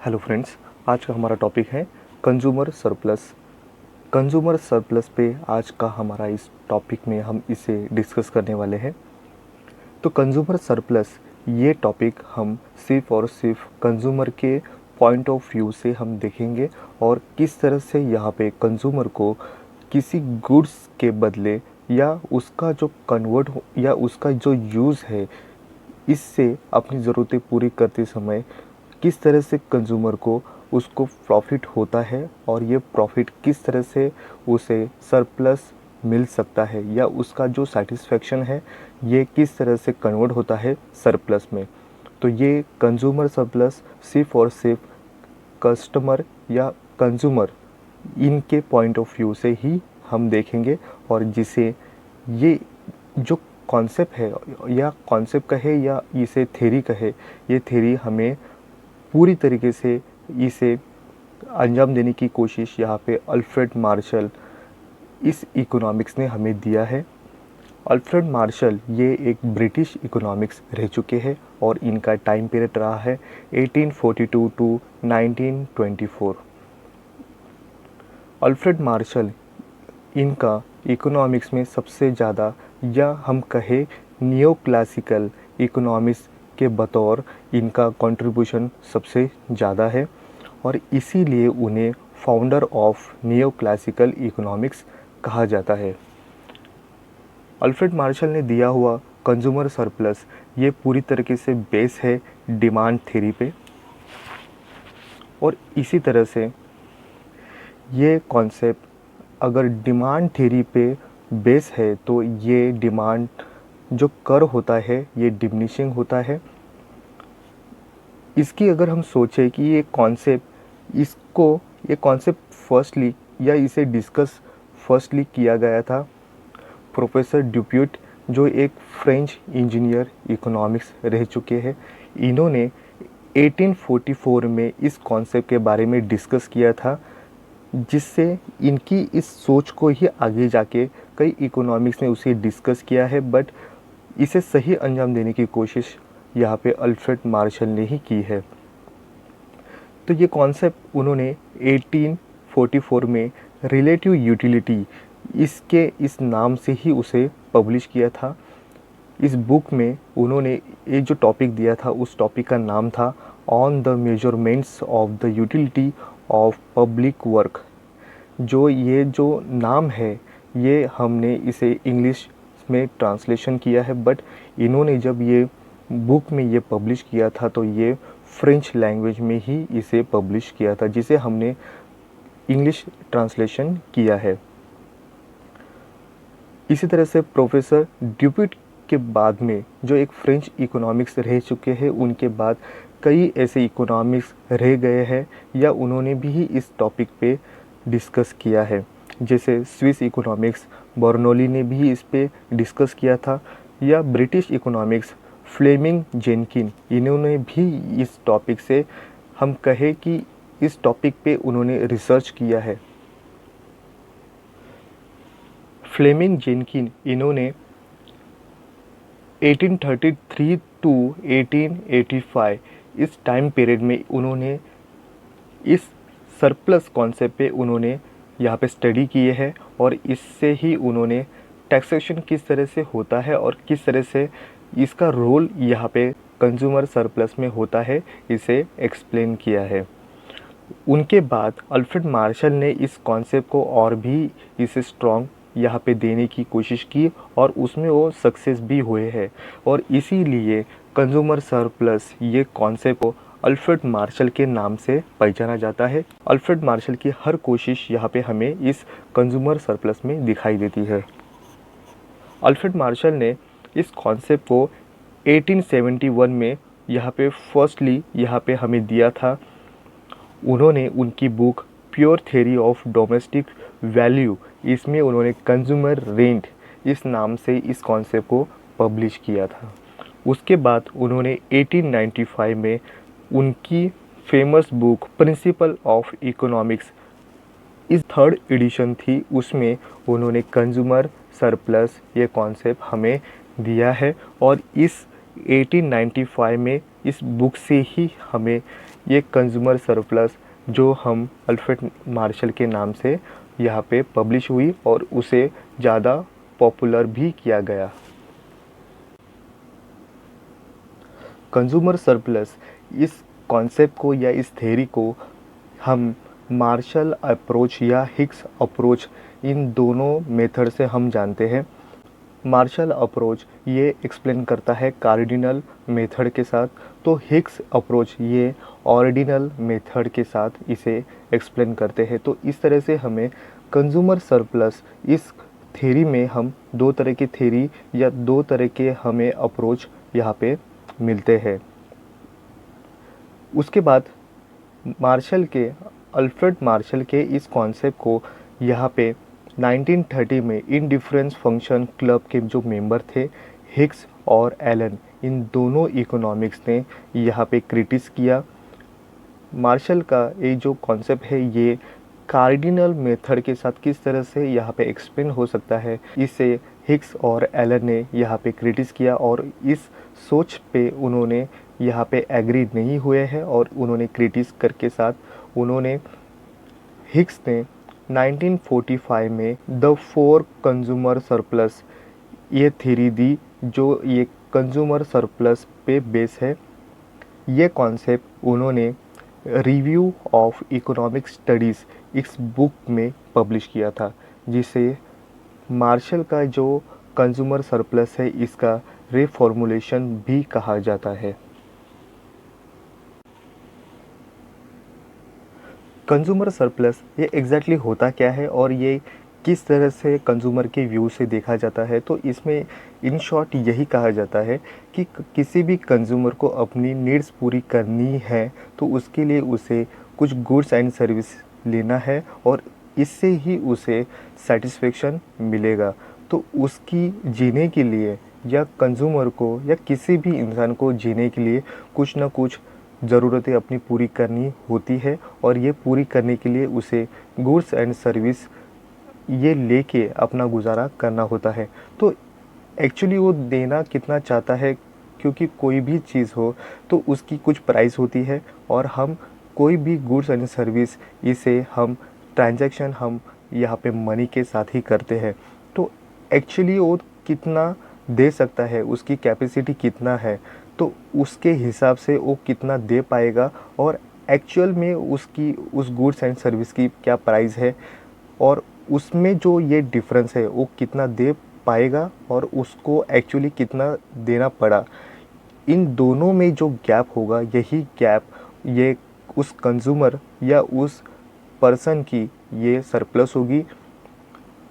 Hello friends, आज का हमारा टॉपिक है कंज्यूमर सरप्लस। कंज्यूमर सरप्लस पे आज का हमारा इस टॉपिक में हम इसे डिस्कस करने वाले हैं। तो कंज्यूमर सरप्लस ये टॉपिक हम सिर्फ़ और सिर्फ कंज्यूमर के पॉइंट ऑफ व्यू से हम देखेंगे और किस तरह से यहाँ पे कंज्यूमर को किसी गुड्स के बदले या उसका जो कन्वर्ट या उसका जो यूज़ है, इससे अपनी ज़रूरतें पूरी करते समय किस तरह से कंज्यूमर को उसको प्रॉफ़िट होता है और ये प्रॉफ़िट किस तरह से उसे सरप्लस मिल सकता है या उसका जो सैटिस्फैक्शन है ये किस तरह से कन्वर्ट होता है सरप्लस में। तो ये कंज्यूमर सरप्लस सिर्फ़ और सिर्फ कस्टमर या कंज्यूमर इनके पॉइंट ऑफ व्यू से ही हम देखेंगे और जिसे ये जो कॉन्सेप्ट है या कॉन्सेप्ट कहे या इसे थ्योरी कहे, ये थ्योरी हमें पूरी तरीके से इसे अंजाम देने की कोशिश यहाँ पे अल्फ्रेड मार्शल इस इकोनॉमिक्स ने हमें दिया है। अल्फ्रेड मार्शल ये एक ब्रिटिश इकोनॉमिक्स रह चुके हैं और इनका टाइम पीरियड रहा है 1842 टू 1924। अल्फ्रेड मार्शल इनका इकोनॉमिक्स में सबसे ज़्यादा या हम कहें नियो क्लासिकल इकोनॉमिक्स के बतौर इनका कंट्रीब्यूशन सबसे ज़्यादा है और इसीलिए उन्हें founder of neo classical economics कहा जाता है। अल्फ्रेड मार्शल ने दिया हुआ कंज्यूमर सरप्लस ये पूरी तरीके से बेस है डिमांड थ्योरी पे और इसी तरह से ये कॉन्सेप्ट अगर डिमांड थ्योरी पे बेस है तो ये डिमांड जो कर होता है ये डिमिनिशिंग होता है। इसकी अगर हम सोचें कि ये कॉन्सेप्ट फर्स्टली या इसे डिस्कस फर्स्टली किया गया था प्रोफेसर ड्यूप्यूट, जो एक फ्रेंच इंजीनियर इकोनॉमिक्स रह चुके हैं। इन्होंने 1844 में इस कॉन्सेप्ट के बारे में डिस्कस किया था, जिससे इनकी इस सोच को ही आगे जाके कई इकोनॉमिक्स ने उसे डिस्कस किया है, बट इसे सही अंजाम देने की कोशिश यहाँ पे अल्फ्रेड मार्शल ने ही की है। तो ये कॉन्सेप्ट उन्होंने 1844 में रिलेटिव यूटिलिटी इसके इस नाम से ही उसे पब्लिश किया था। इस बुक में उन्होंने एक जो टॉपिक दिया था उस टॉपिक का नाम था on the measurements of the utility of public work. ये जो नाम है ये हमने इसे इंग्लिश में ट्रांसलेशन किया है, बट इन्होंने जब ये बुक में ये पब्लिश किया था तो ये फ्रेंच लैंग्वेज में ही इसे पब्लिश किया था, जिसे हमने इंग्लिश ट्रांसलेशन किया है। इसी तरह से प्रोफेसर ड्यूपिट के बाद में जो एक फ्रेंच इकोनॉमिक्स रह चुके हैं, उनके बाद कई ऐसे इकोनॉमिक्स रह गए हैं या उन्होंने भी इस टॉपिक पे डिस्कस किया है। जैसे स्विस इकोनॉमिक्स बर्नौली ने भी इस पे डिस्कस किया था, या ब्रिटिश इकोनॉमिक्स फ्लेमिंग जेनकिन, इन्होंने भी इस टॉपिक से हम कहें कि इस टॉपिक पे उन्होंने रिसर्च किया है। फ्लेमिंग जेनकिन इन्होंने 1833 टू 1885 इस टाइम पीरियड में उन्होंने इस सरप्लस कॉन्सेप्ट पे उन्होंने यहाँ पे स्टडी किए हैं और इससे ही उन्होंने टैक्सेशन किस तरह से होता है और किस तरह से इसका रोल यहाँ पे कंज्यूमर सरप्लस में होता है, इसे एक्सप्लेन किया है। उनके बाद अल्फ्रेड मार्शल ने इस कॉन्सेप्ट को और भी इसे स्ट्रॉन्ग यहाँ पे देने की कोशिश की और उसमें वो सक्सेस भी हुए हैं और इसीलिए कंज्यूमर सरप्लस ये कॉन्सेप्ट को अल्फ्रेड मार्शल के नाम से पहचाना जाता है। अल्फ्रेड मार्शल की हर कोशिश यहाँ पे हमें इस कंज्यूमर सरप्लस में दिखाई देती है। अल्फ्रेड मार्शल ने इस कॉन्सेप्ट को 1871 में यहाँ पे फर्स्टली यहाँ पे हमें दिया था। उन्होंने उनकी book pure theory of domestic value, इसमें उन्होंने कंज्यूमर रेंट इस नाम से इस कॉन्सेप्ट को पब्लिश किया था। उसके बाद उन्होंने 1895 में उनकी famous book principle of economics इस थर्ड एडिशन थी, उसमें उन्होंने कंज्यूमर सरप्लस ये कॉन्सेप्ट हमें दिया है और इस 1895 में इस बुक से ही हमें ये कंज्यूमर सरप्लस जो हम अल्फ्रेड मार्शल के नाम से यहाँ पे पब्लिश हुई और उसे ज़्यादा पॉपुलर भी किया गया। कंज्यूमर सरप्लस, इस कॉन्सेप्ट को या इस थ्योरी को हम मार्शल अप्रोच या हिक्स अप्रोच, इन दोनों मेथड से हम जानते हैं। मार्शल अप्रोच ये एक्सप्लेन करता है कार्डिनल मेथड के साथ, तो हिक्स अप्रोच ये ऑर्डिनल मेथड के साथ इसे एक्सप्लेन करते हैं। तो इस तरह से हमें कंज्यूमर सरप्लस, इस थ्योरी में हम दो तरह की थ्योरी या दो तरह के हमें अप्रोच यहाँ पे मिलते हैं। उसके बाद अल्फ्रेड मार्शल के इस कॉन्सेप्ट को यहाँ पे 1930 में इंडिफरेंस फंक्शन क्लब के जो मेंबर थे हिक्स और एलन, इन दोनों इकोनॉमिक्स ने यहाँ पे क्रिटिस किया। मार्शल का ये जो कॉन्सेप्ट है ये कार्डिनल मेथड के साथ किस तरह से यहाँ पे एक्सप्लेन हो सकता है, इसे हिक्स और एलन ने यहाँ पे क्रिटिस किया और इस सोच पे उन्होंने यहाँ पे एग्री नहीं हुए हैं और उन्होंने क्रिटिस करके साथ उन्होंने हिक्स ने 1945 में द फोर कंज्यूमर सरप्लस ये थ्योरी दी, जो ये कंज्यूमर सरप्लस पे बेस है। ये कॉन्सेप्ट उन्होंने रिव्यू ऑफ इकोनॉमिक स्टडीज़ इस बुक में पब्लिश किया था, जिसे मार्शल का जो कंज्यूमर सरप्लस है इसका रिफॉर्मुलेशन भी कहा जाता है। कंज्यूमर सरप्लस ये एग्जैक्टली होता क्या है और ये किस तरह से कंज्यूमर के व्यू से देखा जाता है, तो इसमें इन शॉर्ट यही कहा जाता है कि किसी भी कंज्यूमर को अपनी नीड्स पूरी करनी है तो उसके लिए उसे कुछ गुड्स एंड सर्विस लेना है और इससे ही उसे सेटिस्फेक्शन मिलेगा। तो उसकी जीने के लिए या कंज्यूमर को या किसी भी इंसान को जीने के लिए कुछ ना कुछ ज़रूरतें अपनी पूरी करनी होती है और ये पूरी करने के लिए उसे गुड्स एंड सर्विस ये लेके अपना गुजारा करना होता है। तो एक्चुअली वो देना कितना चाहता है, क्योंकि कोई भी चीज़ हो तो उसकी कुछ प्राइस होती है और हम कोई भी गुड्स एंड सर्विस इसे हम ट्रांजैक्शन हम यहाँ पे मनी के साथ ही करते हैं। तो एक्चुअली वो कितना दे सकता है, उसकी कैपेसिटी कितना है, तो उसके हिसाब से वो कितना दे पाएगा और एक्चुअल में उसकी उस गुड्स एंड सर्विस की क्या प्राइस है और उसमें जो ये डिफरेंस है वो कितना दे पाएगा और उसको एक्चुअली कितना देना पड़ा, इन दोनों में जो गैप होगा यही गैप ये उस कंज्यूमर या उस पर्सन की ये सरप्लस होगी।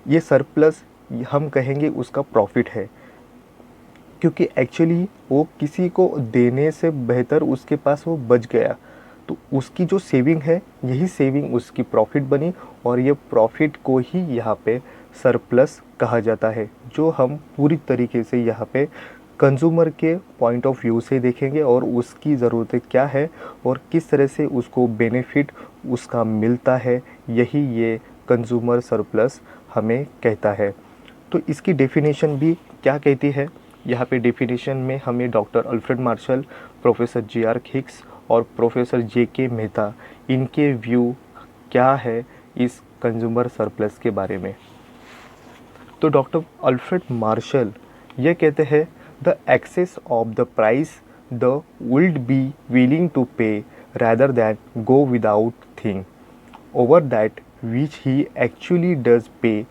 ये सरप्लस हम कहेंगे उसका प्रॉफिट है, क्योंकि एक्चुअली वो किसी को देने से बेहतर उसके पास वो बच गया, तो उसकी जो सेविंग है यही सेविंग उसकी प्रॉफिट बनी और ये प्रॉफिट को ही यहाँ पे सरप्लस कहा जाता है, जो हम पूरी तरीके से यहाँ पे कंज्यूमर के पॉइंट ऑफ व्यू से देखेंगे और उसकी ज़रूरतें क्या है और किस तरह से उसको बेनिफिट उसका मिलता है, यही ये कंज्यूमर सरप्लस हमें कहता है। तो इसकी डेफिनेशन भी क्या कहती है, यहाँ पे डेफिनेशन में हमें doctor Alfred Marshall, professor JR. Hicks और प्रोफेसर जे.के. मेहता, इनके व्यू क्या है इस कंज्यूमर सरप्लस के बारे में। तो डॉक्टर अल्फ्रेड मार्शल ये कहते हैं the excess of the price the would be willing to pay rather than go without thing over that which he actually does pay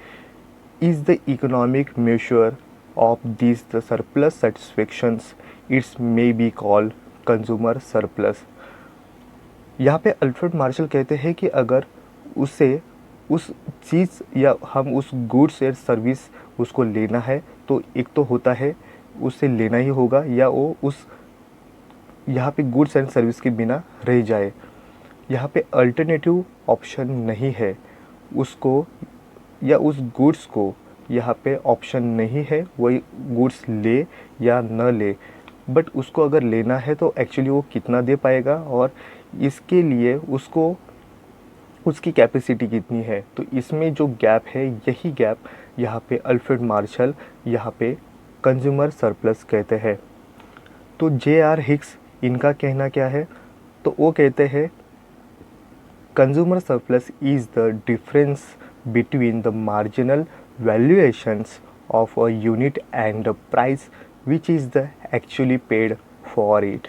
is the economic measure of these the surplus satisfactions. It may be called consumer surplus. यहाँ पे Alfred Marshall कहते हैं कि अगर उसे उस चीज़ या हम उस गुड्स या सर्विस उसको लेना है तो एक तो होता है उसे लेना ही होगा या वो उस यहाँ पे गुड्स एंड सर्विस के बिना रह जाए। यहाँ पे अल्टरनेटिव ऑप्शन नहीं है उसको या उस गुड्स को, यहाँ पे ऑप्शन नहीं है वही गुड्स ले या न ले, बट उसको अगर लेना है तो एक्चुअली वो कितना दे पाएगा और इसके लिए उसको उसकी कैपेसिटी कितनी है। तो इसमें जो गैप है यही गैप यहाँ पे अल्फ्रेड मार्शल यहाँ पे कंज्यूमर सरप्लस कहते हैं। तो जे.आर. हिक्स इनका कहना क्या है, तो वो कहते हैं consumer surplus is the difference between the marginal valuations of a unit and the price which is the actually paid for it.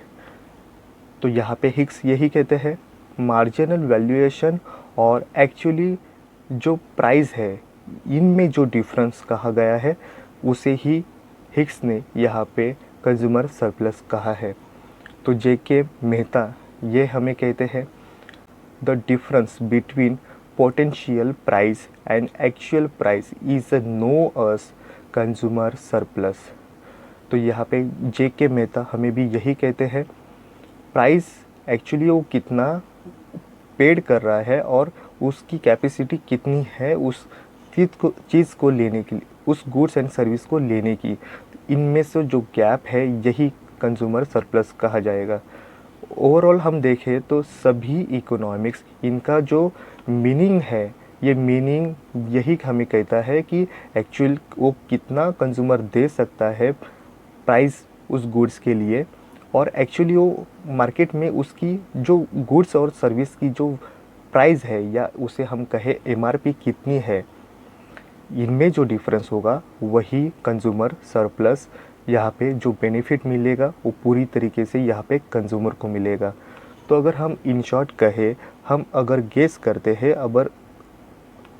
तो यहाँ पे हिक्स यही कहते हैं मार्जिनल वैल्यूएशन और एक्चुअली जो प्राइस है इनमें जो डिफरेंस कहा गया है उसे ही हिक्स ने यहाँ पे कंज्यूमर सरप्लस कहा है। तो जे.के. मेहता ये हमें कहते हैं the difference between potential price and actual price is know us consumer surplus. तो यहाँ पे जे.के. मेहता हमें भी यही कहते हैं प्राइस एक्चुअली वो कितना पेड कर रहा है और उसकी कैपेसिटी कितनी है उस चीज़ को लेने के लिए, उस गुड्स एंड सर्विस को लेने की। इनमें से जो गैप है यही कंज्यूमर सरप्लस कहा जाएगा। ओवरऑल हम देखें तो सभी इकोनॉमिक्स इनका जो मीनिंग है ये मीनिंग यही हमें कहता है कि एक्चुअल वो कितना कंज्यूमर दे सकता है प्राइस उस गुड्स के लिए और एक्चुअली वो मार्केट में उसकी जो गुड्स और सर्विस की जो प्राइस है या उसे हम कहें एमआरपी कितनी है, इनमें जो डिफरेंस होगा वही कंज्यूमर सरप्लस यहाँ पे जो बेनिफिट मिलेगा वो पूरी तरीके से यहाँ पे कंज्यूमर को मिलेगा। तो अगर हम इन शॉर्ट कहे, हम अगर गेस करते हैं, अगर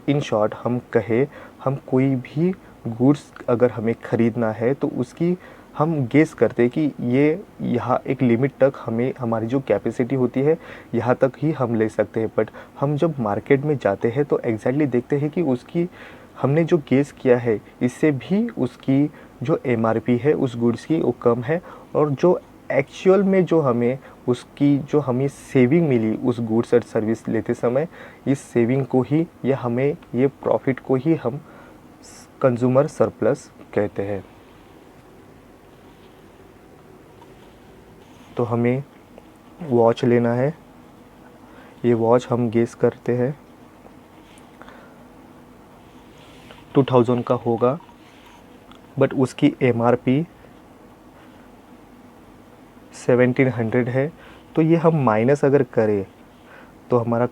इन शॉर्ट हम कहे हम कोई भी गुड्स अगर हमें ख़रीदना है तो उसकी हम गेस करते हैं कि ये यहाँ एक लिमिट तक हमें हमारी जो कैपेसिटी होती है यहाँ तक ही हम ले सकते हैं। बट हम जब मार्केट में जाते हैं तो एग्जैक्टली देखते हैं कि उसकी हमने जो गेस किया है इससे भी उसकी जो एमआरपी है उस गुड्स की वो कम है और जो एक्चुअल में जो हमें उसकी जो हमें सेविंग मिली उस गुड्स और सर्विस लेते समय, इस सेविंग को ही या हमें ये प्रॉफिट को ही हम कंज्यूमर सरप्लस कहते हैं। तो हमें वॉच लेना है, ये वॉच हम गेस करते हैं 2000 का होगा बट उसकी एमआरपी 1700 है। तो ये हम माइनस अगर करें तो हमारा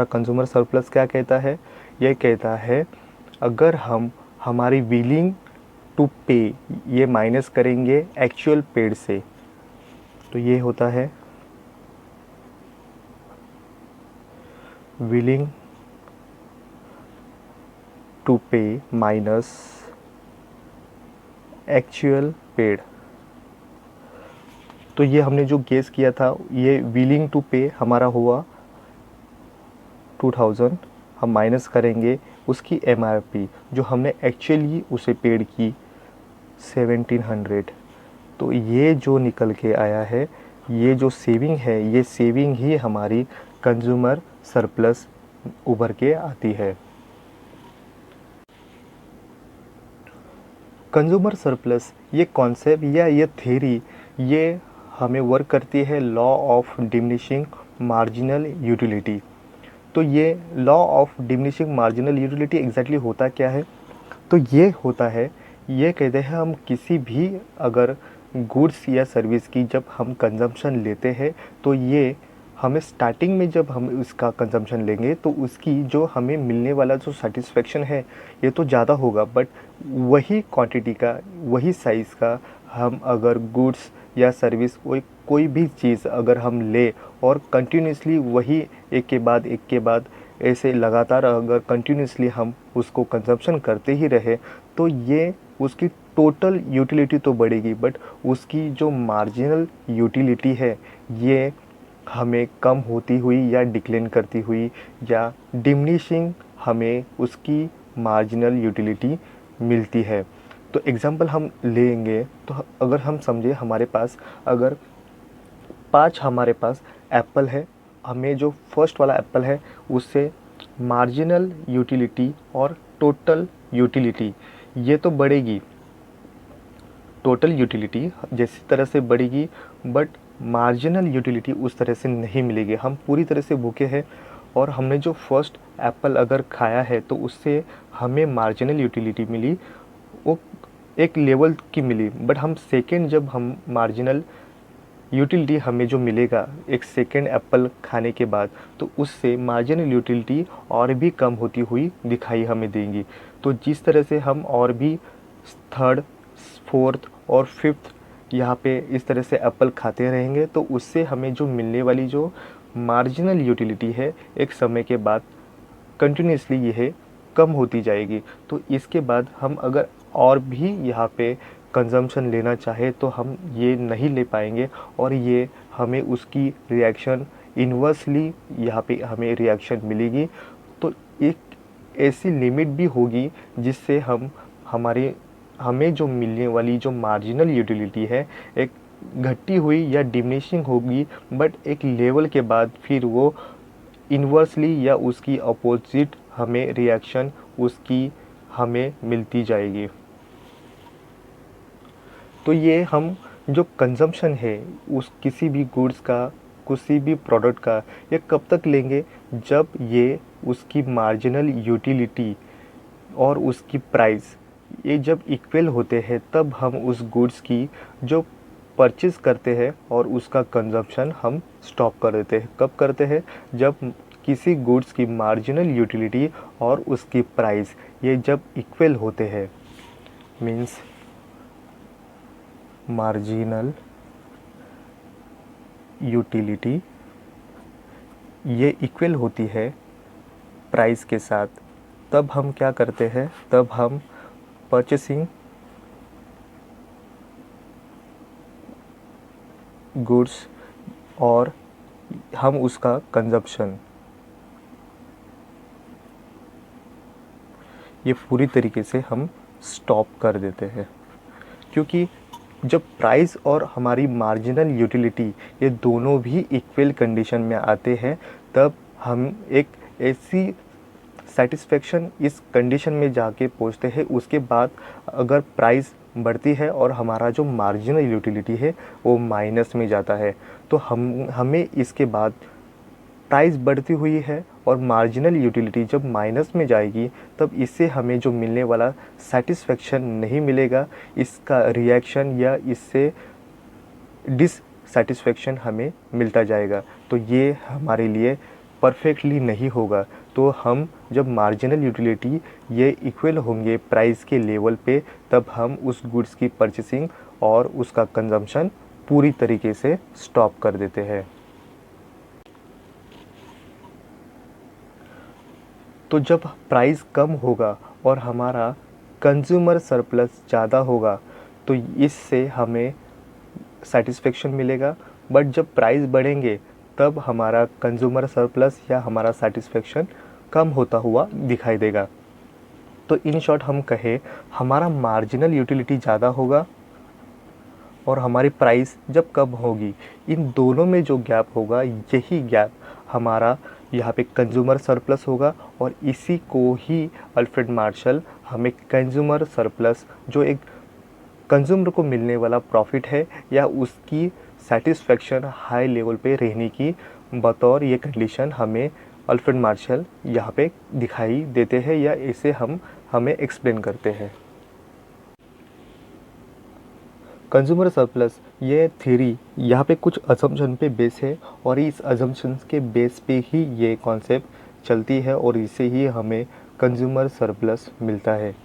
कंज्यूमर सरप्लस क्या कहता है, ये कहता है अगर हम हमारी विलिंग टू पे ये माइनस करेंगे एक्चुअल पेड से, तो ये होता है विलिंग टू पे माइनस एक्चुअल पेड। तो ये हमने जो गेस किया था ये विलिंग टू पे हमारा हुआ 2000, हम माइनस करेंगे उसकी एमआरपी जो हमने एक्चुअली उसे पेड की 1700। तो ये जो निकल के आया है, ये जो सेविंग है, ये सेविंग ही हमारी कंज्यूमर सरप्लस उभर के आती है। कंज्यूमर सरप्लस ये कॉन्सेप्ट या ये थ्योरी ये हमें वर्क करती है law of diminishing marginal utility. तो ये law of diminishing marginal utility exactly होता क्या है, तो ये होता है, ये कहते हैं हम किसी भी अगर गुड्स या सर्विस की जब हम कंजम्पशन लेते हैं तो ये हमें स्टार्टिंग में जब हम इसका कंजम्पशन लेंगे तो उसकी जो हमें मिलने वाला जो सेटिस्फेक्शन है ये तो ज़्यादा होगा, बट वही क्वांटिटी का वही साइज़ का हम अगर गुड्स या सर्विस कोई भी चीज़ अगर हम ले और कंटिन्यूसली वही एक के बाद ऐसे लगातार अगर कंटिन्यूसली हम उसको कंजम्पशन करते ही रहे तो ये उसकी टोटल यूटिलिटी तो बढ़ेगी बट उसकी जो मार्जिनल यूटिलिटी है ये हमें कम होती हुई या डिक्लाइन करती हुई या डिमिनिशिंग हमें उसकी मार्जिनल यूटिलिटी मिलती है। तो एग्जांपल हम लेंगे तो अगर हम समझे हमारे पास अगर 5 हमारे पास एप्पल है, हमें जो फर्स्ट वाला एप्पल है उससे मार्जिनल यूटिलिटी और टोटल यूटिलिटी ये तो बढ़ेगी, टोटल यूटिलिटी जैसी तरह से बढ़ेगी बट मार्जिनल यूटिलिटी उस तरह से नहीं मिलेगी। हम पूरी तरह से भूखे हैं और हमने जो फर्स्ट एप्पल अगर खाया है तो उससे हमें मार्जिनल यूटिलिटी मिली वो एक लेवल की मिली, बट हम सेकेंड जब हम मार्जिनल यूटिलिटी हमें जो मिलेगा एक सेकेंड एप्पल खाने के बाद, तो उससे मार्जिनल यूटिलिटी और भी कम होती हुई दिखाई हमें देंगी। तो जिस तरह से हम और भी थर्ड, फोर्थ और फिफ्थ यहाँ पे इस तरह से एप्पल खाते रहेंगे, तो उससे हमें जो मिलने वाली जो मार्जिनल यूटिलिटी है एक समय के बाद कंटिन्यूसली यह कम होती जाएगी। तो इसके बाद हम अगर और भी यहाँ पे कंजम्पशन लेना चाहे तो हम ये नहीं ले पाएंगे, और ये हमें उसकी रिएक्शन इन्वर्सली यहाँ पे हमें रिएक्शन मिलेगी। तो एक ऐसी लिमिट भी होगी जिससे हमें जो मिलने वाली जो मार्जिनल यूटिलिटी है एक घटती हुई या डिमिनिशिंग होगी, बट एक लेवल के बाद फिर वो इन्वर्सली या उसकी अपोजिट हमें रिएक्शन उसकी हमें मिलती जाएगी। तो ये हम जो कंजम्पशन है उस किसी भी गुड्स का, किसी भी प्रोडक्ट का, ये कब तक लेंगे जब ये उसकी मार्जिनल यूटिलिटी और उसकी प्राइस ये जब इक्वल होते हैं, तब हम उस गुड्स की जो परचेज़ करते हैं और उसका कंजम्पशन हम स्टॉप कर देते हैं। कब करते हैं? जब किसी गुड्स की मार्जिनल यूटिलिटी और उसकी प्राइस ये जब इक्वल होते हैं, मीन्स मार्जिनल यूटिलिटी ये इक्वल होती है प्राइस के साथ, तब हम क्या करते हैं? तब हम परचेसिंग गुड्स और हम उसका कंजप्शन ये पूरी तरीके से हम स्टॉप कर देते हैं। क्योंकि जब प्राइस और हमारी मार्जिनल यूटिलिटी ये दोनों भी इक्वल कंडीशन में आते हैं, तब हम एक ऐसी सेटिस्फेक्शन इस कंडीशन में जाके पहुंचते हैं। उसके बाद अगर प्राइस बढ़ती है और हमारा जो मार्जिनल यूटिलिटी है वो माइनस में जाता है, तो हमें इसके बाद प्राइस बढ़ती हुई है और मार्जिनल यूटिलिटी जब माइनस में जाएगी, तब इससे हमें जो मिलने वाला सेटिस्फेक्शन नहीं मिलेगा, इसका रिएक्शन या इससे डिससेटिस्फेक्शन हमें मिलता जाएगा। तो ये हमारे लिए परफेक्टली नहीं होगा। तो हम जब मार्जिनल यूटिलिटी ये इक्वल होंगे प्राइस के लेवल पे, तब हम उस गुड्स की परचेसिंग और उसका कंजम्पशन पूरी तरीके से स्टॉप कर देते हैं। तो जब प्राइस कम होगा और हमारा कंज्यूमर सरप्लस ज़्यादा होगा, तो इससे हमें सेटिस्फेक्शन मिलेगा। बट जब प्राइस बढ़ेंगे तब हमारा कंज्यूमर सरप्लस या हमारा सेटिस्फेक्शन कम होता हुआ दिखाई देगा। तो इन शॉर्ट हम कहें, हमारा मार्जिनल यूटिलिटी ज़्यादा होगा और हमारी प्राइस जब कम होगी, इन दोनों में जो गैप होगा, यही गैप हमारा यहाँ पे कंज्यूमर सरप्लस होगा। और इसी को ही अल्फ्रेड मार्शल हमें कंज्यूमर सरप्लस, जो एक कंज्यूमर को मिलने वाला प्रॉफिट है या उसकी सेटिस्फेक्शन हाई लेवल पे रहने की बतौर ये कंडीशन हमें अल्फ्रेड मार्शल यहाँ पे दिखाई देते हैं, या इसे हमें एक्सप्लेन करते हैं। कंज्यूमर सरप्लस ये थ्योरी यहाँ पे कुछ अजम्पशन पे बेस है, और इस अजम्पशंस के बेस पे ही ये कॉन्सेप्ट चलती है और इससे ही हमें कंज्यूमर सरप्लस मिलता है।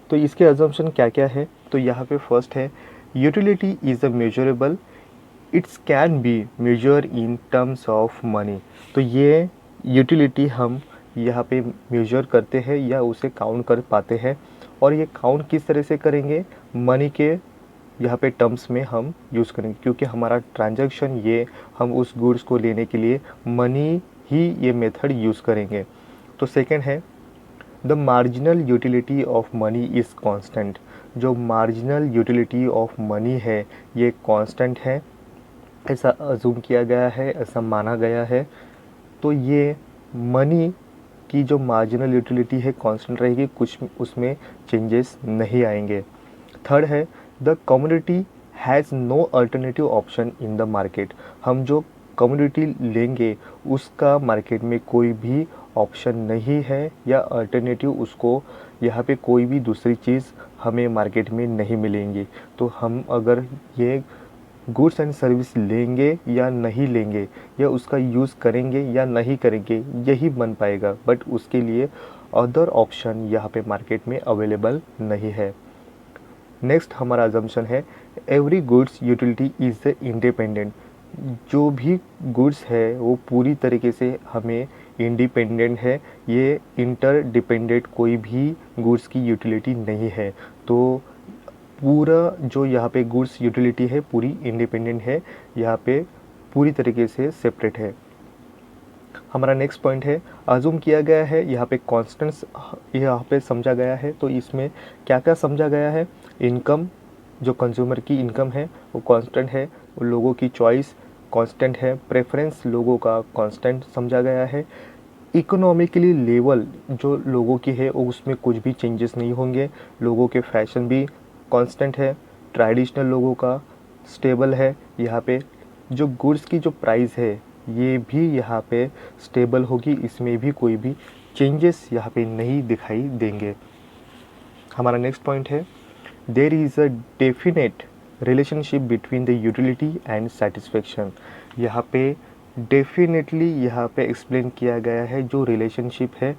तो इसके अजम्पशन क्या क्या है? तो यहाँ पे फर्स्ट है, utility is a measurable, its can be measure in terms of money. तो ये यूटिलिटी हम यहाँ पे मेजर करते हैं या उसे काउंट कर पाते हैं, और ये काउंट किस तरह से करेंगे? मनी के यहाँ पे टर्म्स में हम यूज़ करेंगे, क्योंकि हमारा ट्रांजैक्शन ये हम उस गुड्स को लेने के लिए मनी ही ये मेथड यूज़ करेंगे। तो सेकंड है, the marginal utility of money is constant. जो मार्जिनल यूटिलिटी ऑफ मनी है ये कांस्टेंट है, ऐसा अज्यूम किया गया है, ऐसा माना गया है। तो ये मनी की जो मार्जिनल यूटिलिटी है कांस्टेंट रहेगी, कुछ उसमें चेंजेस नहीं आएंगे। थर्ड है, the community has no alternative option in the market. हम जो कम्युनिटी लेंगे उसका मार्केट में कोई भी ऑप्शन नहीं है या अल्टरनेटिव उसको यहाँ पे कोई भी दूसरी चीज़ हमें मार्केट में नहीं मिलेंगी। तो हम अगर ये गुड्स एंड सर्विस लेंगे या नहीं लेंगे या उसका यूज़ करेंगे या नहीं करेंगे, यही बन पाएगा। बट उसके लिए अदर ऑप्शन यहाँ पे मार्केट में अवेलेबल नहीं है। नेक्स्ट हमारा अजम्पशन है every goods utility is the independent. जो भी गुड्स है वो पूरी तरीके से हमें इंडिपेंडेंट है, ये इंटर डिपेंडेंट कोई भी गुड्स की यूटिलिटी नहीं है। तो पूरा जो यहाँ पे गुड्स यूटिलिटी है पूरी इंडिपेंडेंट है, यहाँ पे पूरी तरीके से सेपरेट है। हमारा नेक्स्ट पॉइंट है अज्यूम किया गया है, यहाँ पे कॉन्स्टेंट्स यहाँ पे समझा गया है। तो इसमें क्या क्या समझा गया है, इनकम, जो कंज्यूमर की इनकम है वो कांस्टेंट है, लोगों की चॉइस कांस्टेंट है, प्रेफरेंस लोगों का कांस्टेंट समझा गया है, इकोनॉमिकली लेवल जो लोगों की है उसमें कुछ भी चेंजेस नहीं होंगे, लोगों के फैशन भी कांस्टेंट है, ट्रेडिशनल लोगों का स्टेबल है। यहाँ पे जो गुड्स की जो प्राइस है ये भी यहाँ पे स्टेबल होगी, इसमें भी कोई भी चेंजेस यहाँ पे नहीं दिखाई देंगे। हमारा नेक्स्ट पॉइंट है there is a definite relationship between the utility and satisfaction. यहाँ पे डेफिनेटली यहाँ पे एक्सप्लेन किया गया है जो रिलेशनशिप है,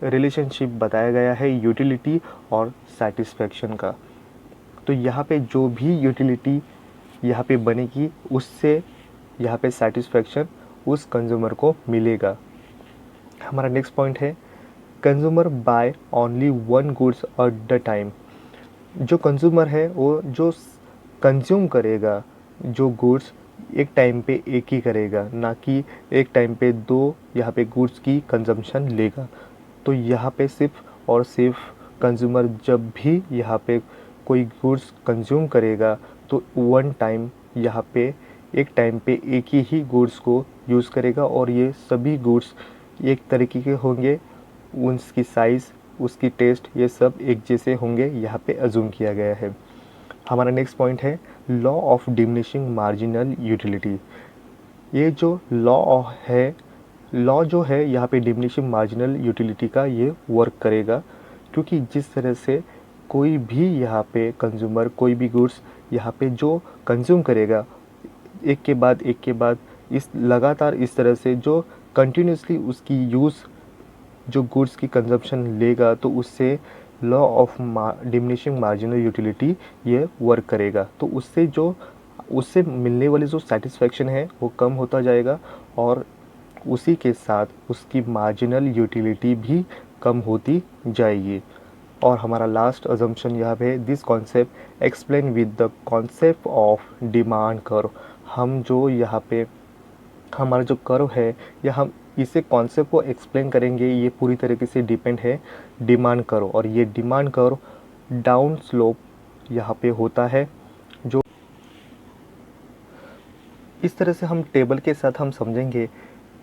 रिलेशनशिप बताया गया है यूटिलिटी और सेटिस्फेक्शन का। तो यहाँ पे जो भी यूटिलिटी यहाँ पे बनेगी उससे यहाँ पे सेटिस्फेक्शन उस कंज्यूमर को मिलेगा। हमारा नेक्स्ट पॉइंट है consumer buy only one goods at the time. जो कंज्यूमर है वो जो कंज्यूम करेगा जो गुड्स एक टाइम पे एक ही करेगा, ना कि एक टाइम पे दो यहाँ पे गुड्स की कंजम्पशन लेगा। तो यहाँ पे सिर्फ और सिर्फ कंज्यूमर जब भी यहाँ पे कोई गुड्स कंज्यूम करेगा तो वन टाइम यहाँ पे एक टाइम पे एक ही गुड्स को यूज़ करेगा और ये सभी गुड्स एक तरीके के होंगे, उसकी साइज़, उसकी टेस्ट, ये सब एक जैसे होंगे, यहाँ पे अज्यूम किया गया है। हमारा नेक्स्ट पॉइंट है law of diminishing marginal utility. ये जो लॉ जो है यहाँ पे डिमिनिशिंग मार्जिनल यूटिलिटी का ये वर्क करेगा, क्योंकि जिस तरह से कोई भी यहाँ पे कंज्यूमर कोई भी गुड्स यहाँ पे जो कंज्यूम करेगा एक के बाद इस लगातार इस तरह से जो कंटिन्यूसली उसकी यूज़ जो गुड्स की कंजम्पशन लेगा तो उससे law of diminishing marginal utility ये वर्क करेगा। तो उससे मिलने वाली जो सेटिस्फेक्शन है वो कम होता जाएगा और उसी के साथ उसकी मार्जिनल यूटिलिटी भी कम होती जाएगी। और हमारा लास्ट अजम्पशन यहाँ पे this concept explain with the concept of demand curve. हम जो यहाँ पे हमारा जो कर्व है या हम इसे कॉन्सेप्ट को एक्सप्लेन करेंगे, ये पूरी तरीके से डिपेंड है डिमांड कर्व। और ये डिमांड कर्व डाउन स्लोप यहाँ पे होता है। जो इस तरह से हम टेबल के साथ हम समझेंगे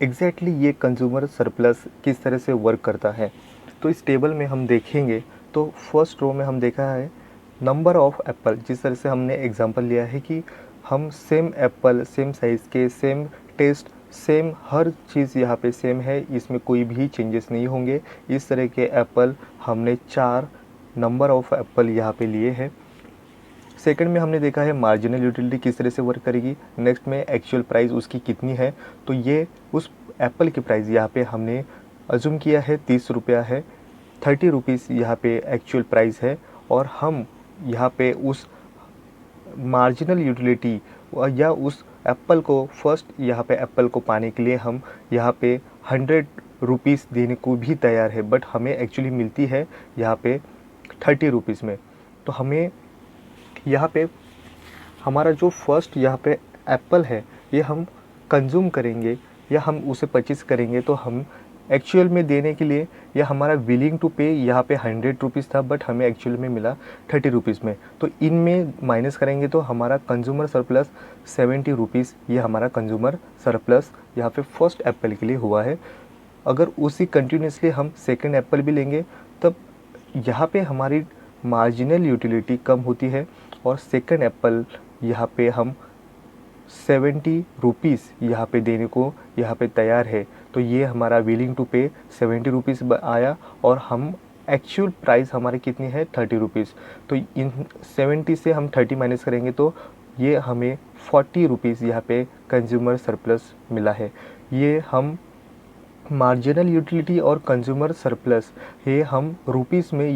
एग्जैक्टली ये कंज्यूमर सरप्लस किस तरह से वर्क करता है। तो इस टेबल में हम देखेंगे तो फर्स्ट रो में हम देखा है नंबर ऑफ़ एप्पल। जिस तरह से हमने एग्जांपल लिया है कि हम सेम एप्पल, सेम साइज़ के, सेम टेस्ट, सेम हर चीज़ यहाँ पे सेम है, इसमें कोई भी चेंजेस नहीं होंगे। इस तरह के एप्पल हमने 4 नंबर ऑफ़ एप्पल यहाँ पे लिए हैं। सेकंड में हमने देखा है मार्जिनल यूटिलिटी किस तरह से वर्क करेगी। नेक्स्ट में एक्चुअल प्राइस उसकी कितनी है, तो ये उस एप्पल की प्राइस यहाँ पे हमने अज्यूम किया है 30 रुपया है, 30 रुपीज़ यहाँ पे एक्चुअल प्राइस है। और हम यहाँ पे उस मार्जिनल यूटिलिटी या उस एप्पल को फर्स्ट यहाँ पे एप्पल को पाने के लिए हम यहाँ पे 100 रुपीज़ देने को भी तैयार है, बट हमें एक्चुअली मिलती है यहाँ पे 30 रुपीज़ में। तो हमें यहाँ पे हमारा जो फर्स्ट यहाँ पे एप्पल है ये हम कंज्यूम करेंगे या हम उसे परचेज़ करेंगे, तो हम एक्चुअल में देने के लिए या हमारा विलिंग टू पे यहाँ पे 100 रुपीज़ था, बट हमें एक्चुअल में मिला 30 रुपीज़ में। तो इनमें माइनस करेंगे तो हमारा कंज्यूमर सरप्लस 70 रुपीज़, ये हमारा कंज्यूमर सरप्लस यहाँ पे फर्स्ट एप्पल के लिए हुआ है। अगर उसी कंटिन्यूसली हम सेकेंड एप्पल भी लेंगे तब यहाँ पे हमारी मार्जिनल यूटिलिटी कम होती है और सेकेंड एप्पल यहाँ पे हम 70 रुपीज़ यहाँ पे देने को यहाँ पे तैयार है। तो ये हमारा विलिंग टू पे 70 रुपीज़ आया और हम एक्चुअल प्राइस हमारी कितनी है 30 रुपीज़। तो इन 70 से हम 30 माइनस करेंगे तो ये हमें 40 रुपीज़ यहाँ पे कंज्यूमर सरप्लस मिला है। ये हम मार्जिनल यूटिलिटी और कंज्यूमर सरप्लस ये हम रुपीस में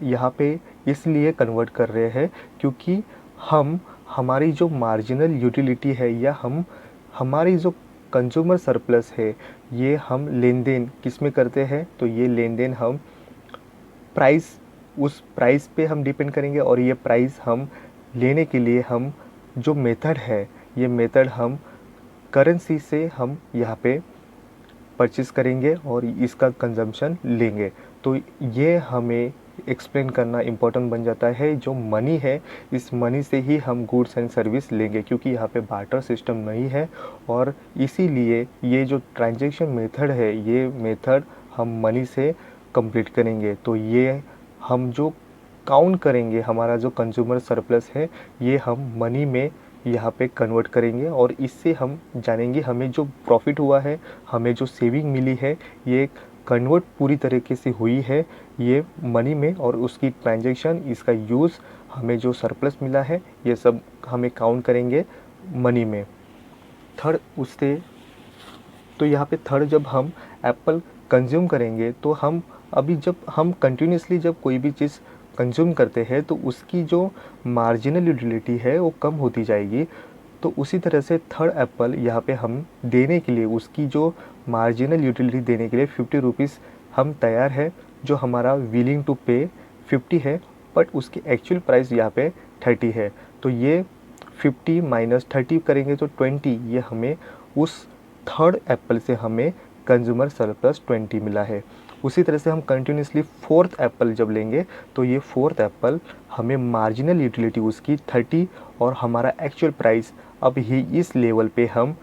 यहाँ पे इसलिए कन्वर्ट कर रहे हैं क्योंकि हम हमारी जो मार्जिनल यूटिलिटी है या हम हमारी जो कंज्यूमर सरप्लस है ये हम लेन देन किस में करते हैं, तो ये लेन देन हम प्राइस उस प्राइस पे हम डिपेंड करेंगे और ये प्राइस हम लेने के लिए हम जो मेथड है ये मेथड हम करेंसी से हम यहाँ पे परचेस करेंगे और इसका कंजम्पशन लेंगे। तो ये हमें एक्सप्लेन करना इम्पोर्टेंट बन जाता है। जो मनी है इस मनी से ही हम गुड्स एंड सर्विस लेंगे क्योंकि यहाँ पे बार्टर सिस्टम नहीं है और इसीलिए ये जो ट्रांजैक्शन मेथड है ये मेथड हम मनी से कंप्लीट करेंगे। तो ये हम जो काउंट करेंगे हमारा जो कंज्यूमर सरप्लस है ये हम मनी में यहाँ पे कन्वर्ट करेंगे और इससे हम जानेंगे हमें जो प्रॉफिट हुआ है, हमें जो सेविंग मिली है ये कन्वर्ट पूरी तरीके से हुई है ये मनी में और उसकी ट्रांजैक्शन, इसका यूज़, हमें जो सरप्लस मिला है ये सब हमें काउंट करेंगे मनी में। थर्ड उससे तो यहाँ पे थर्ड जब हम एप्पल कंज्यूम करेंगे तो हम अभी जब हम कंटिन्यूसली जब कोई भी चीज़ कंज्यूम करते हैं तो उसकी जो मार्जिनल यूटिलिटी है वो कम होती जाएगी। तो उसी तरह से थर्ड एप्पल यहाँ पे हम देने के लिए उसकी जो मार्जिनल यूटिलिटी देने के लिए 50 रुपीज़ हम तैयार है, जो हमारा विलिंग टू पे 50 है बट उसकी एक्चुअल प्राइस यहाँ पे 30 है। तो ये 50 माइनस 30 करेंगे तो 20, ये हमें उस थर्ड एप्पल से हमें कंज्यूमर सरप्लस 20 मिला है। उसी तरह से हम कंटिन्यूसली फोर्थ एप्पल जब लेंगे तो ये फोर्थ एप्पल हमें मार्जिनल यूटिलिटी उसकी 30 और हमारा एक्चुअल प्राइस अब ही इस लेवल पे हम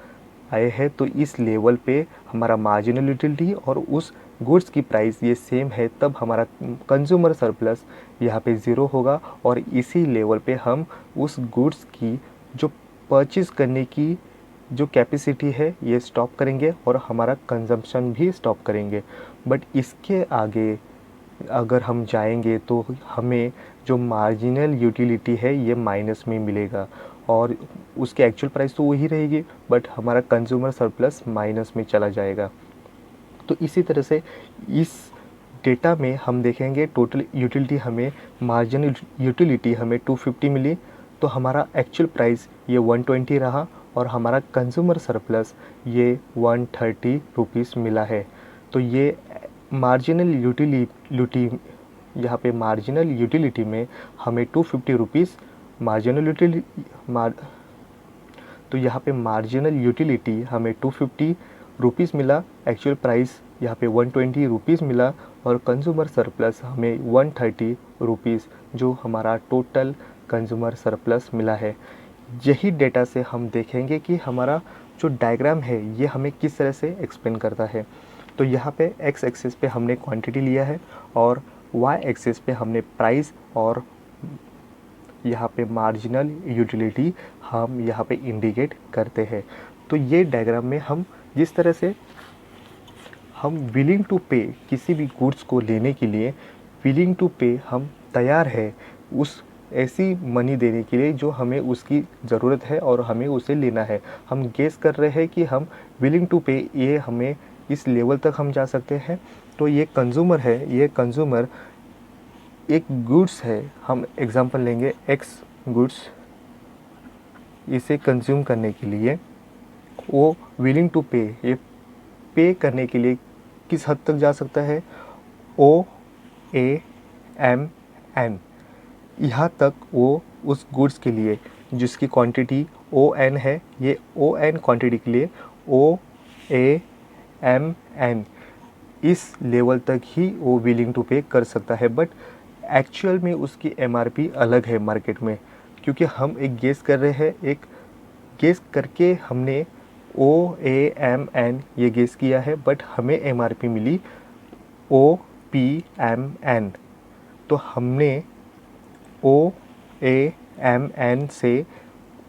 आए हैं। तो इस लेवल पे हमारा मार्जिनल यूटिलिटी और उस गुड्स की प्राइस ये सेम है, तब हमारा कंज्यूमर सरप्लस यहाँ पे 0 होगा और इसी लेवल पे हम उस गुड्स की जो परचेज़ करने की जो कैपेसिटी है ये स्टॉप करेंगे और हमारा कंजम्पशन भी स्टॉप करेंगे। बट इसके आगे अगर हम जाएंगे तो हमें जो मार्जिनल यूटिलिटी है ये माइनस में मिलेगा और उसके एक्चुअल प्राइस तो वही रहेगी बट हमारा कंज्यूमर सरप्लस माइनस में चला जाएगा। तो इसी तरह से इस डेटा में हम देखेंगे टोटल यूटिलिटी हमें मार्जिनल यूटिलिटी हमें 250 मिली, तो हमारा एक्चुअल प्राइस ये 120 रहा और हमारा कंज्यूमर सरप्लस ये 130 रुपीज़ मिला है। तो ये मार्जिनल यूटिलिटी यहाँ पे मार्जिनल यूटिलिटी में हमें 250 रुपीज़ मार्जिनल यूटिलिटी तो यहाँ पे मार्जिनल यूटिलिटी हमें 250 रुपीज़ मिला, एक्चुअल प्राइस यहाँ पे 120 रुपीज़ मिला और कंज्यूमर सरप्लस हमें 130 रुपीज़ जो हमारा टोटल कंज्यूमर सरप्लस मिला है। यही डेटा से हम देखेंगे कि हमारा जो डायग्राम है ये हमें किस तरह से एक्सप्लेन करता है। तो यहाँ पे एक्स एक्सिस पे हमने क्वांटिटी लिया है और वाई एक्सिस पे हमने प्राइस और यहाँ पे मार्जिनल यूटिलिटी हम यहाँ पे इंडिकेट करते हैं। तो ये डायग्राम में हम जिस तरह से हम विलिंग टू पे किसी भी गुड्स को लेने के लिए विलिंग टू पे हम तैयार है उस ऐसी मनी देने के लिए जो हमें उसकी ज़रूरत है और हमें उसे लेना है। हम गेस कर रहे हैं कि हम विलिंग टू पे ये हमें इस लेवल तक हम जा सकते हैं। तो ये कंज्यूमर है, ये कंज्यूमर एक गुड्स है, हम एग्जांपल लेंगे एक्स गुड्स, इसे कंज्यूम करने के लिए वो विलिंग टू पे ये पे करने के लिए किस हद तक जा सकता है, ओ ए एम एन, यहाँ तक वो उस गुड्स के लिए जिसकी क्वांटिटी ओ एन है, ये ओ एन क्वांटिटी के लिए ओ ए एम एन इस लेवल तक ही वो विलिंग टू पे कर सकता है। बट एक्चुअल में उसकी एमआरपी अलग है मार्केट में, क्योंकि हम एक गेस कर रहे हैं, एक गेस करके हमने ओ ए एम एन ये गेस किया है बट हमें एमआरपी मिली ओ पी एम एन। तो हमने ओ ए एम एन से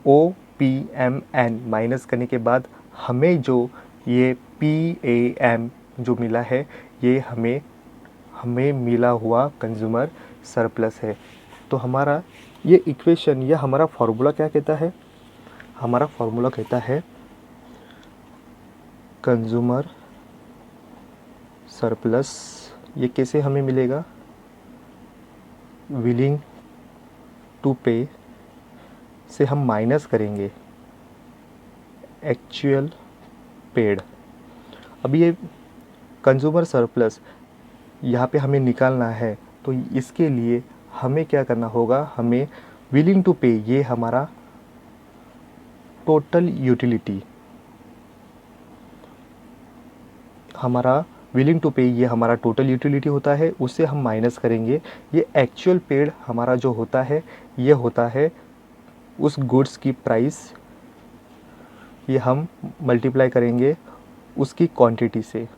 O P M N minus करने के बाद हमें जो ये PAM जो मिला है ये हमें मिला हुआ कंज्यूमर सरप्लस है। तो हमारा ये इक्वेशन या हमारा फॉर्मूला क्या कहता है? हमारा फॉर्मूला कहता है कंज्यूमर सरप्लस। ये कैसे हमें मिलेगा? विलिंग टू पे से हम माइनस करेंगे एक्चुअल पेड। अब ये कंज्यूमर सरप्लस यहाँ पे हमें निकालना है, तो इसके लिए हमें क्या करना होगा? हमें विलिंग टू पे, ये हमारा टोटल यूटिलिटी, हमारा विलिंग टू पे ये हमारा टोटल यूटिलिटी होता है, उससे हम माइनस करेंगे ये एक्चुअल पेड हमारा जो होता है, ये होता है उस गुड्स की प्राइस, ये हम मल्टीप्लाई करेंगे उसकी क्वांटिटी से।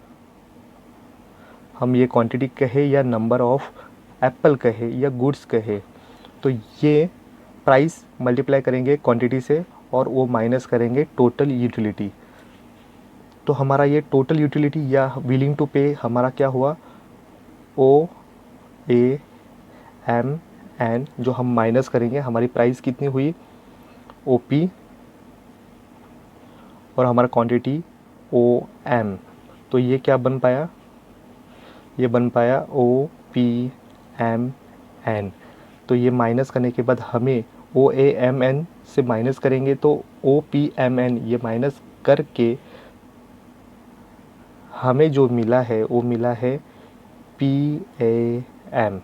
हम ये क्वांटिटी कहे या नंबर ऑफ एप्पल कहे या गुड्स कहे, तो ये प्राइस मल्टीप्लाई करेंगे क्वांटिटी से और वो माइनस करेंगे टोटल यूटिलिटी। तो हमारा ये टोटल यूटिलिटी या विलिंग टू पे हमारा क्या हुआ? OAMN, जो हम माइनस करेंगे हमारी प्राइस कितनी हुई? OP, और हमारा क्वांटिटी OM। तो ये क्या बन पाया? ये बन पाया OPMN। तो ये माइनस करने के बाद हमें OAMN से माइनस करेंगे तो OPMN, ये माइनस करके हमें जो मिला है वो मिला है PAM।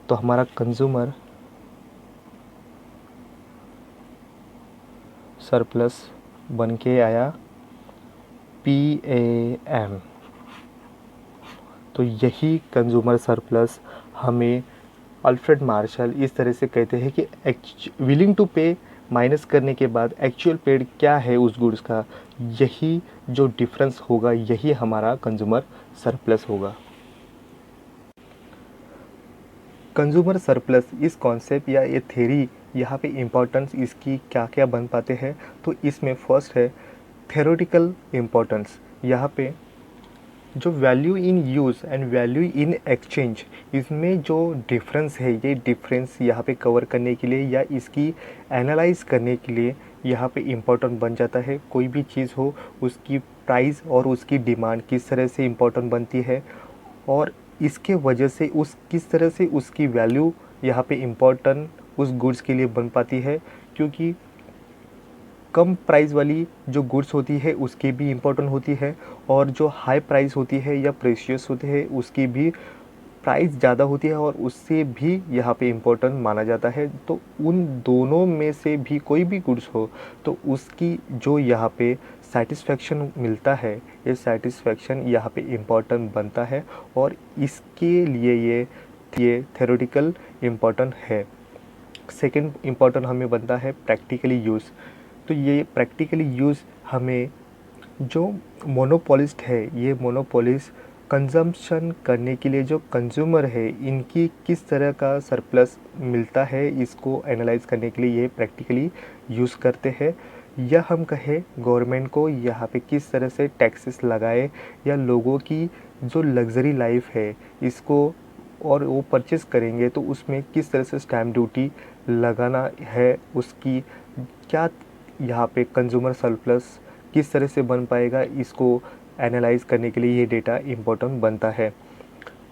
तो हमारा कंज्यूमर सरप्लस बन के आया PAM। तो यही कंज्यूमर सरप्लस हमें अल्फ्रेड मार्शल इस तरह से कहते हैं कि विलिंग टू पे माइनस करने के बाद एक्चुअल पेड क्या है उस गुड्स का, यही जो डिफरेंस होगा यही हमारा कंज्यूमर सरप्लस होगा। कंज्यूमर सरप्लस इस कॉन्सेप्ट या ये थ्योरी यहाँ पे इम्पोर्टेंस इसकी क्या क्या बन पाते हैं? तो इसमें फर्स्ट है थ्योरेटिकल इम्पोर्टेंस। यहाँ पे जो value in use and value in exchange, इसमें जो डिफरेंस है ये डिफरेंस यहाँ पे कवर करने के लिए या इसकी एनालाइज करने के लिए यहाँ पे इम्पोर्टेंट बन जाता है। कोई भी चीज़ हो उसकी प्राइस और उसकी डिमांड किस तरह से इम्पोर्टेंट बनती है और इसके वजह से किस तरह से उसकी वैल्यू यहाँ पे इम्पोर्टेंट उस गुड्स के लिए बन पाती है, क्योंकि कम प्राइस वाली जो गुड्स होती है उसकी भी इम्पोर्टेंट होती है और जो हाई प्राइस होती है या प्रेशियस होते हैं उसकी भी प्राइस ज़्यादा होती है और उससे भी यहाँ पे इम्पोर्टेंट माना जाता है। तो उन दोनों में से भी कोई भी गुड्स हो तो उसकी जो यहाँ पे सेटिस्फेक्शन मिलता है, ये सेटिस्फेक्शन यहाँ पे इम्पोर्टेंट बनता है और इसके लिए ये थ्योरेटिकल इम्पोर्टेंट है। सेकंड इम्पोर्टेंट हमें बनता है प्रैक्टिकली यूज़। तो ये प्रैक्टिकली यूज़ हमें जो मोनोपोलिस्ट है, ये मोनोपोलिस्ट कंजम्पशन करने के लिए जो कंज्यूमर है इनकी किस तरह का सरप्लस मिलता है, इसको एनालाइज करने के लिए ये प्रैक्टिकली यूज़ करते हैं। या हम कहें गवर्नमेंट को यहाँ पे किस तरह से टैक्सेस लगाए या लोगों की जो लग्जरी लाइफ है इसको और वो परचेस करेंगे तो उसमें किस तरह से स्टैम्प ड्यूटी लगाना है, उसकी क्या यहाँ पे कंज्यूमर सरप्लस किस तरह से बन पाएगा, इसको एनालाइज करने के लिए ये डेटा इम्पोर्टेंट बनता है।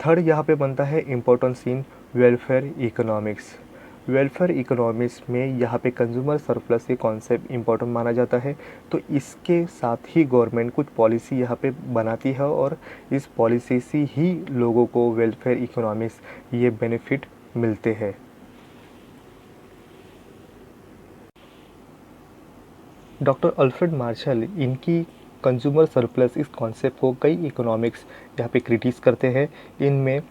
थर्ड यहाँ पे बनता है importance in welfare economics. Welfare economics में यहाँ पे कंज्यूमर सरप्लस ये कॉन्सेप्ट इम्पोर्टेंट माना जाता है। तो इसके साथ ही गवर्नमेंट कुछ पॉलिसी यहाँ पे बनाती है और इस पॉलिसी से ही लोगों को वेलफेयर इकोनॉमिक्स ये बेनिफिट मिलते हैं। डॉक्टर अल्फ्रेड मार्शल इनकी कंज्यूमर सरप्लस इस कॉन्सेप्ट को कई इकोनॉमिक्स यहाँ पे क्रिटिस करते हैं। इनमें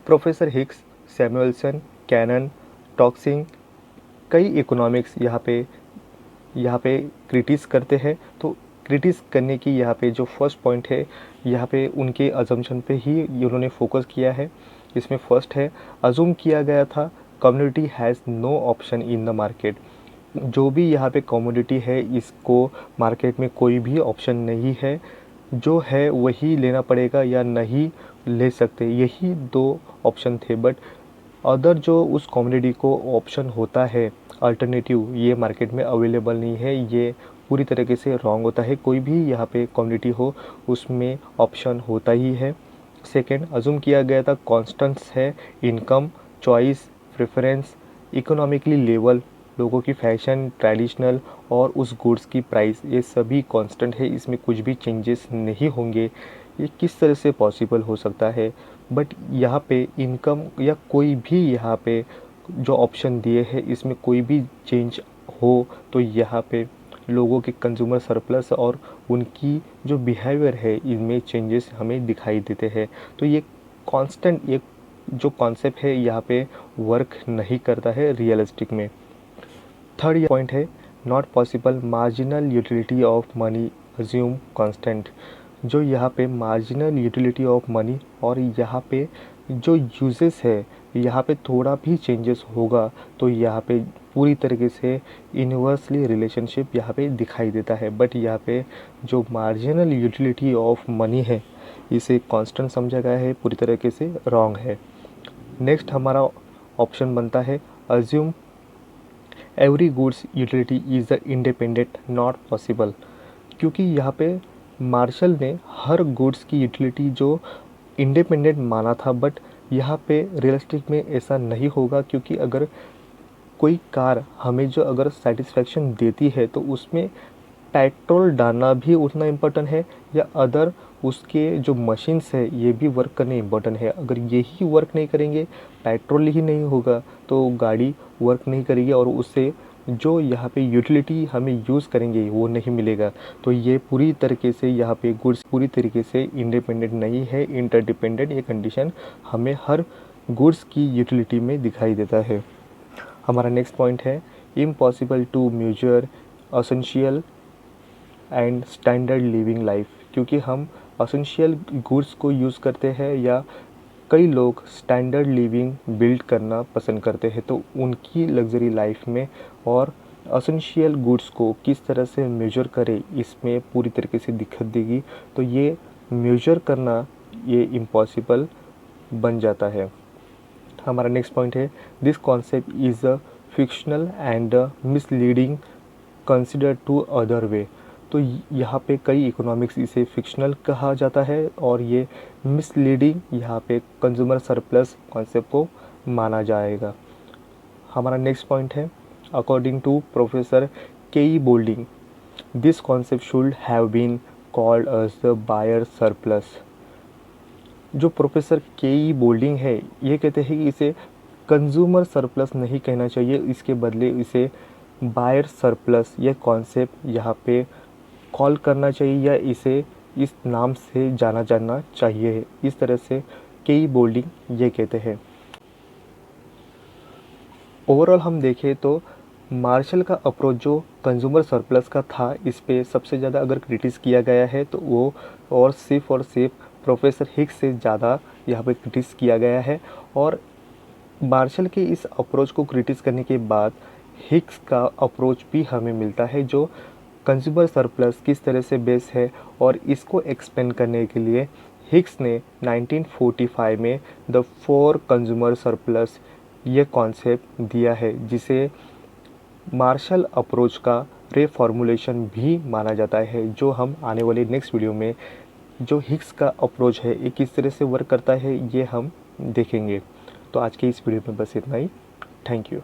प्रोफेसर हिक्स, सैमुएल्सन, कैनन, टॉक्सिंग, कई इकोनॉमिक्स यहाँ पे क्रिटिस करते हैं। तो क्रिटिस करने की यहाँ पे जो फर्स्ट पॉइंट है यहाँ पे उनके अजम्पशन पे ही उन्होंने फोकस किया है। इसमें फर्स्ट है अजूम किया गया था community has no option in the market. जो भी यहाँ पे कमोडिटी है इसको मार्केट में कोई भी ऑप्शन नहीं है, जो है वही लेना पड़ेगा या नहीं ले सकते, यही दो ऑप्शन थे। बट अदर जो उस कम्युनिटी को ऑप्शन होता है अल्टरनेटिव, ये मार्केट में अवेलेबल नहीं है, ये पूरी तरीके से रॉन्ग होता है। कोई भी यहाँ पे कम्युनिटी हो उसमें ऑप्शन होता ही है। सेकंड, अज्यूम किया गया था कॉन्स्टेंट्स है income, choice, preference, economically level, लोगों की फैशन, ट्रेडिशनल और उस गुड्स की प्राइस, ये सभी कांस्टेंट है, इसमें कुछ भी चेंजेस नहीं होंगे। ये किस तरह से पॉसिबल हो सकता है? बट यहाँ पे इनकम या कोई भी यहाँ पे जो ऑप्शन दिए हैं इसमें कोई भी चेंज हो तो यहाँ पे लोगों के कंज्यूमर सरप्लस और उनकी जो बिहेवियर है इनमें चेंजेस हमें दिखाई देते हैं। तो ये कांस्टेंट, ये जो कॉन्सेप्ट है यहाँ पे वर्क नहीं करता है रियलिस्टिक में। थर्ड पॉइंट है not possible marginal utility of money assume constant. जो यहाँ पे मार्जिनल यूटिलिटी ऑफ मनी और यहाँ पे जो यूजेस है यहाँ पे थोड़ा भी चेंजेस होगा तो यहाँ पे पूरी तरीके से इन्वर्सली रिलेशनशिप यहाँ पे दिखाई देता है। बट यहाँ पे जो मार्जिनल यूटिलिटी ऑफ मनी है इसे कांस्टेंट समझा गया है, पूरी तरीके से रॉन्ग है। नेक्स्ट हमारा ऑप्शन बनता है assume every goods utility is the independent, not possible. क्योंकि यहाँ पे मार्शल ने हर गुड्स की यूटिलिटी जो इंडिपेंडेंट माना था, बट यहाँ पे रियलिस्टिक में ऐसा नहीं होगा। क्योंकि अगर कोई कार हमें जो अगर सेटिस्फेक्शन देती है तो उसमें पेट्रोल डालना भी उतना इम्पोर्टेंट है या अदर उसके जो मशीन्स है ये भी वर्क करने इम्पोर्टेंट है। अगर यही वर्क नहीं करेंगे, पेट्रोल ही नहीं होगा तो गाड़ी वर्क नहीं करेगी और उससे जो यहाँ पे यूटिलिटी हमें यूज़ करेंगे वो नहीं मिलेगा। तो ये पूरी तरीके से यहाँ पे गुड्स पूरी तरीके से इंडिपेंडेंट नहीं है, इंटरडिपेंडेंट। ये कंडीशन हमें हर गुड्स की यूटिलिटी में दिखाई देता है। हमारा नेक्स्ट पॉइंट है impossible to measure essential and standard living life. क्योंकि हम एसेंशियल गुड्स को यूज़ करते हैं या कई लोग स्टैंडर्ड लिविंग बिल्ड करना पसंद करते हैं, तो उनकी लग्जरी लाइफ में और एसेंशियल गुड्स को किस तरह से मेजर करें इसमें पूरी तरीके से दिक्कत देगी। तो ये मेजर करना ये इम्पॉसिबल बन जाता है। हमारा नेक्स्ट पॉइंट है this concept is a fictional and misleading consider to other way. तो यहाँ पे कई इकोनॉमिक्स इसे फिक्शनल कहा जाता है और ये मिसलीडिंग यहाँ पे कंज्यूमर सरप्लस कॉन्सेप्ट को माना जाएगा। हमारा नेक्स्ट पॉइंट है according to professor K Boulding this concept should have been called as the buyer surplus. जो प्रोफेसर के बोल्डिंग है ये कहते हैं कि इसे कंज्यूमर सरप्लस नहीं कहना चाहिए, इसके बदले इसे बायर सरप्लस ये कॉन्सेप्ट यहाँ पे कॉल करना चाहिए या इसे इस नाम से जाना चाहिए। इस तरह से के बोल्डिंग ये कहते हैं। ओवरऑल हम देखें तो मार्शल का अप्रोच जो कंज्यूमर सरप्लस का था इस पे सबसे ज़्यादा अगर क्रिटिस किया गया है तो वो और सिर्फ प्रोफेसर हिग्स से ज़्यादा यहाँ पे क्रिटिस किया गया है। और मार्शल के इस अप्रोच को क्रिटिस करने के बाद हिग्स का अप्रोच भी हमें मिलता है जो कंज्यूमर सरप्लस किस तरह से बेस है। और इसको एक्सपेंड करने के लिए हिग्स ने 1945 में द फोर कंज्यूमर सरप्लस ये कॉन्सेप्ट दिया है जिसे मार्शल अप्रोच का रेफॉर्मुलेशन भी माना जाता है, जो हम आने वाले नेक्स्ट वीडियो में जो हिग्स का अप्रोच है ये किस तरह से वर्क करता है ये हम देखेंगे। तो आज के इस वीडियो में बस इतना ही। Thank you.